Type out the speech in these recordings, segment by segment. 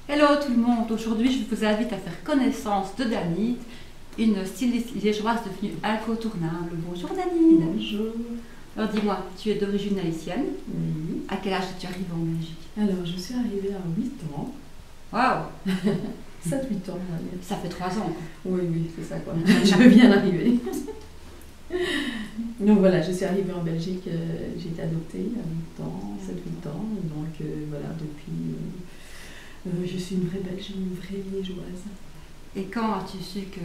Hello tout le monde, aujourd'hui je vous invite à faire connaissance de Danit, une styliste liégeoise devenue incontournable. Bonjour Danit. Bonjour. Alors dis-moi, tu es d'origine haïtienne. Oui. À quel âge es-tu arrivée en Belgique? Alors, je suis arrivée à 8 ans. Waouh. 7-8 ans, on va dire. Ça fait 3 ans. Oui, c'est ça quoi. Je viens d'arriver. Donc voilà, je suis arrivée en Belgique, j'ai été adoptée à 8 ans, 7-8 ans. Donc voilà, depuis, je suis une vraie Belge, une vraie liégeoise. Et quand as-tu su que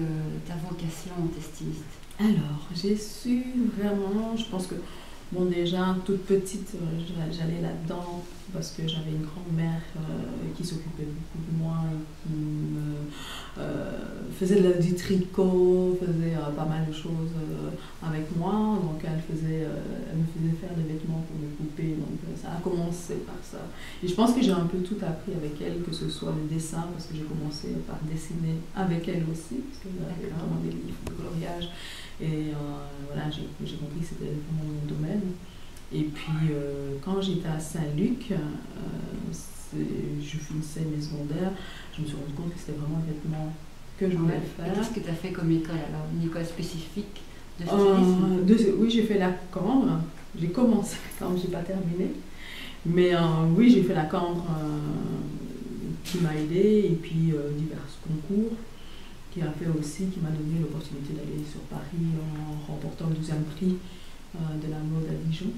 ta vocation était styliste? Alors, j'ai su vraiment, je pense que, bon déjà, toute petite, j'allais là-dedans parce que j'avais une grand-mère qui s'occupait beaucoup de moi et qui me faisait du tricot, faisait pas mal de choses avec moi. Donc elle me faisait faire des vêtements pour me couper. Donc ça a commencé par ça. Et je pense que j'ai un peu tout appris avec elle, que ce soit le dessin, parce que j'ai commencé par dessiner avec elle aussi, parce qu'elle avait vraiment des livres de coloriage. Et voilà, j'ai compris que c'était vraiment mon domaine. Et puis, quand j'étais à Saint-Luc, je finissais mes secondaires, je me suis rendu compte que c'était vraiment le vêtement que je voulais faire. Et qu'est-ce que tu as fait comme école alors? Une école spécifique de stylisme? Oui, j'ai fait la Cambre. J'ai commencé la Cambre, je n'ai pas terminé. Mais oui, j'ai fait la Cambre qui m'a aidée, et puis divers concours qui a fait aussi, qui m'a donné l'opportunité d'aller sur Paris en remportant le 12e prix de la mode à Dijon.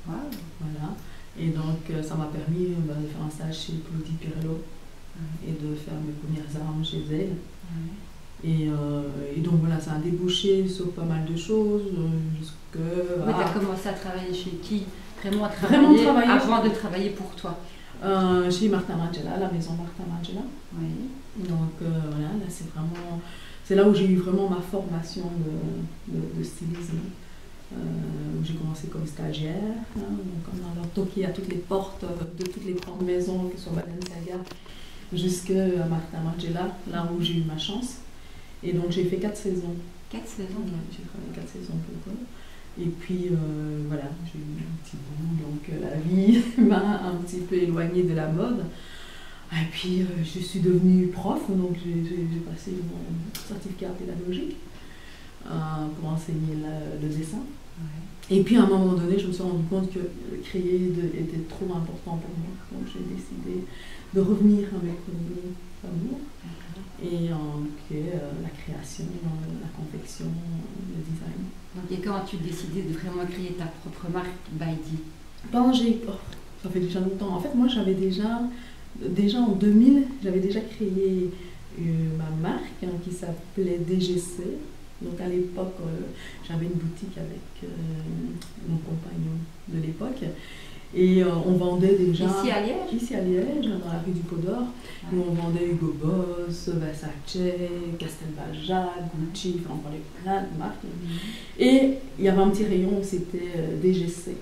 Wow. Voilà. Et donc ça m'a permis de faire un stage chez Claudie Pirello et de faire mes premières armes chez elle. Et donc voilà, ça a débouché sur pas mal de choses. Tu as commencé à travailler chez qui? Vraiment travailler avant de travailler pour toi? Chez Martin Margiela, la maison Martin Margiela. Oui. Donc voilà, là c'est là où j'ai eu vraiment ma formation de stylisme. J'ai commencé comme stagiaire, donc en allant toquer à toutes les portes de toutes les grandes maisons, que ce soit Balenciaga jusqu'à Martin Margiela, là où j'ai eu ma chance. Et donc j'ai fait 4 saisons. 4 saisons? J'ai travaillé 4 saisons pour eux. Et puis voilà, j'ai eu un petit bout, donc la vie m'a un petit peu éloignée de la mode. Et puis je suis devenue prof, donc j'ai passé mon certificat pédagogique pour enseigner le dessin. Et puis à un moment donné, je me suis rendu compte que créer était trop important pour moi. Donc j'ai décidé de revenir à mes premiers amours. Et la création, la confection, le design. Donc, et quand as-tu décidé de vraiment créer ta propre marque Baidi? Ça fait déjà longtemps. En fait, moi, j'avais déjà en 2000, j'avais déjà créé ma marque qui s'appelait DGC. Donc, à l'époque, j'avais une boutique avec mon compagnon de l'époque. Et on vendait déjà... Ici à Liège? Ici à Liège, dans la rue du Pot d'Or, où on vendait Hugo Boss, Versace, Castelbajac, Gucci, enfin on vendait plein de marques. Et il y avait un petit rayon où c'était DGC,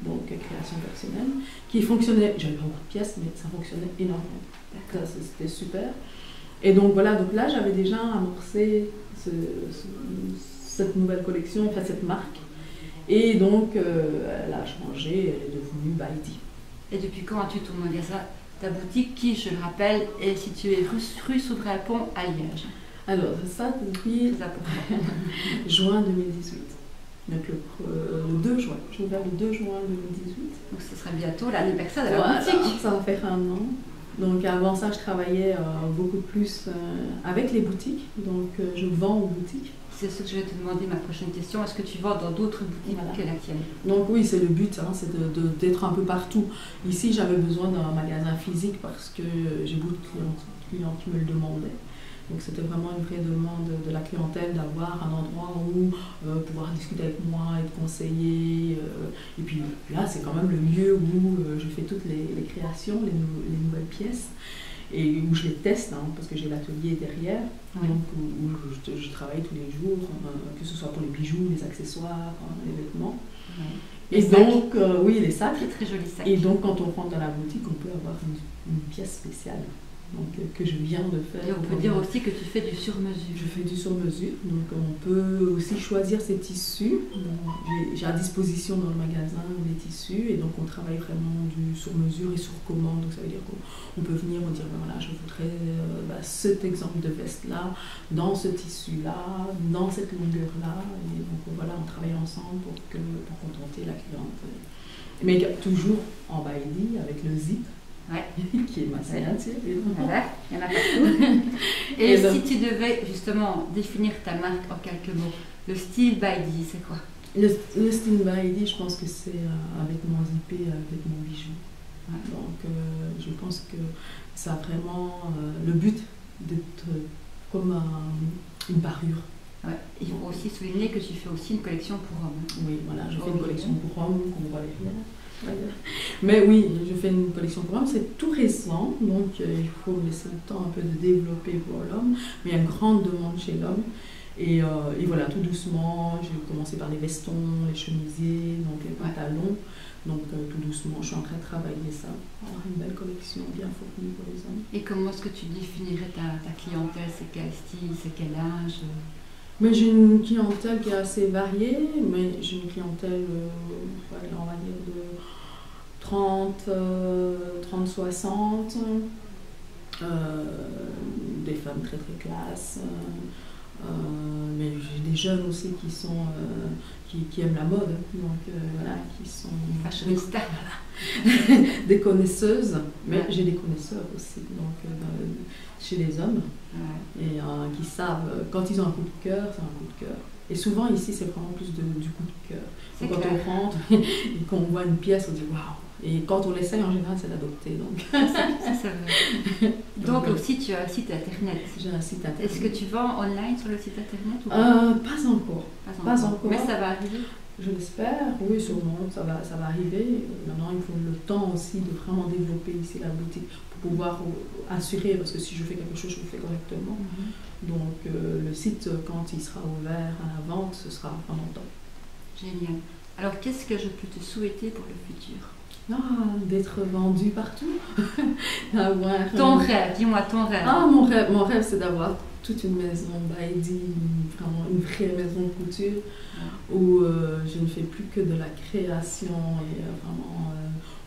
donc création personnelle, qui fonctionnait, j'avais pas beaucoup de pièces, mais ça fonctionnait énormément. C'était super. Et donc voilà, donc là j'avais déjà amorcé cette nouvelle collection, enfin cette marque. Et donc, elle a changé, elle est devenue Baidi. Et depuis quand as-tu ton magasin, ta boutique qui, je le rappelle, est située rue Souvray-Pont à Liège? Alors, ça depuis juin 2018. Donc le 2 juin. J'ai ouvert le 2 juin 2018. Donc ce sera bientôt l'anniversaire de la boutique. Ça va faire 1 an. Donc avant ça, je travaillais beaucoup plus avec les boutiques. Donc je vends aux boutiques. C'est ce que je vais te demander, ma prochaine question. Est-ce que tu vends dans d'autres boutiques que la tienne? Donc oui, c'est le but, c'est d'être un peu partout. Ici, j'avais besoin d'un magasin physique parce que j'ai beaucoup de clients qui me le demandaient. Donc c'était vraiment une vraie demande de la clientèle d'avoir un endroit où pouvoir discuter avec moi, être conseillé. Et puis là, c'est quand même le lieu où je fais toutes les créations, les nouvelles pièces. Et où je les teste, parce que j'ai l'atelier derrière, donc où je travaille tous les jours, que ce soit pour les bijoux, les accessoires, les vêtements. Et donc, oui, les sacs. Très jolis sacs. Et donc, quand on rentre dans la boutique, on peut avoir une pièce spéciale que je viens de faire. Et on peut dire aussi que tu fais du sur-mesure. Je fais du sur-mesure, donc on peut aussi choisir ses tissus. J'ai à disposition dans le magasin des tissus dessus. Et donc on travaille vraiment du sur mesure et sur commande. Donc ça veut dire qu'on peut venir, on dire voilà, je voudrais cet exemple de veste là, dans ce tissu là, dans cette longueur là. Et donc voilà, on travaille ensemble pour contenter la cliente. Mais toujours en bailli avec le zip. Ouais. Qui est ma signature. Voilà, il y en a partout. Et si tu devais justement définir ta marque en quelques mots, le style Baidi, c'est quoi? Le style Baidi, je pense que c'est avec mon zippé, avec mon bijou. Ouais. Donc je pense que ça a vraiment le but d'être comme une parure. Ouais. Il faut aussi souligner que tu fais aussi une collection pour hommes. Oui, voilà, je fais une collection pour hommes, qu'on voit derrière. Mais oui, je fais une collection pour l'homme, c'est tout récent, donc il faut laisser le temps un peu de développer pour l'homme, mais il y a une grande demande chez l'homme. Et voilà, tout doucement, j'ai commencé par les vestons, les chemisiers, donc les pantalons. Donc tout doucement, je suis en train de travailler ça, avoir une belle collection bien fournie pour les hommes. Et comment est-ce que tu définirais ta clientèle? C'est quel style, c'est quel âge? Mais j'ai une clientèle qui est assez variée, mais j'ai une clientèle, on va dire de 30-60, des femmes très très classes, mais j'ai des jeunes aussi qui sont qui aiment la mode, donc voilà, qui sont fashionista, des connaisseuses, mais j'ai des connaisseurs aussi, donc chez les hommes, et qui savent, quand ils ont un coup de cœur, c'est un coup de cœur. Et souvent ici, c'est vraiment plus du coup de cœur. Quand on rentre et qu'on voit une pièce, on dit waouh! Et quand on l'essaye, en général, c'est d'adopter. Donc aussi, tu as un site internet. J'ai un site internet. Est-ce que tu vends online sur le site internet ou pas encore. Pas encore. Mais ça va arriver. Je l'espère, oui, sûrement, ça va arriver. Maintenant, il faut le temps aussi de vraiment développer ici la boutique pour pouvoir assurer, parce que si je fais quelque chose, je le fais correctement. Donc, le site, quand il sera ouvert à la vente, ce sera vraiment top. Génial. Alors, qu'est-ce que je peux te souhaiter pour le futur? D'être vendu partout. Ton rêve, dis-moi ton rêve. Mon rêve, c'est d'avoir toute une maison Baidi, vraiment une vraie maison de couture, où je ne fais plus que de la création et vraiment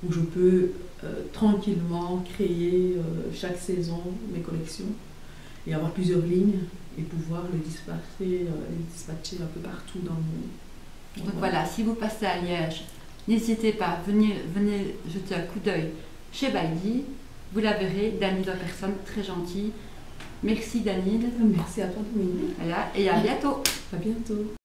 où je peux tranquillement créer chaque saison mes collections et avoir plusieurs lignes et pouvoir les dispatcher un peu partout dans le monde. Donc voilà, si vous passez à Liège, n'hésitez pas, venez jeter un coup d'œil chez Baidi. Vous la verrez, Danide en personne, très gentille. Merci Danide. Merci à toi Dominique. Voilà, et à bientôt. À bientôt.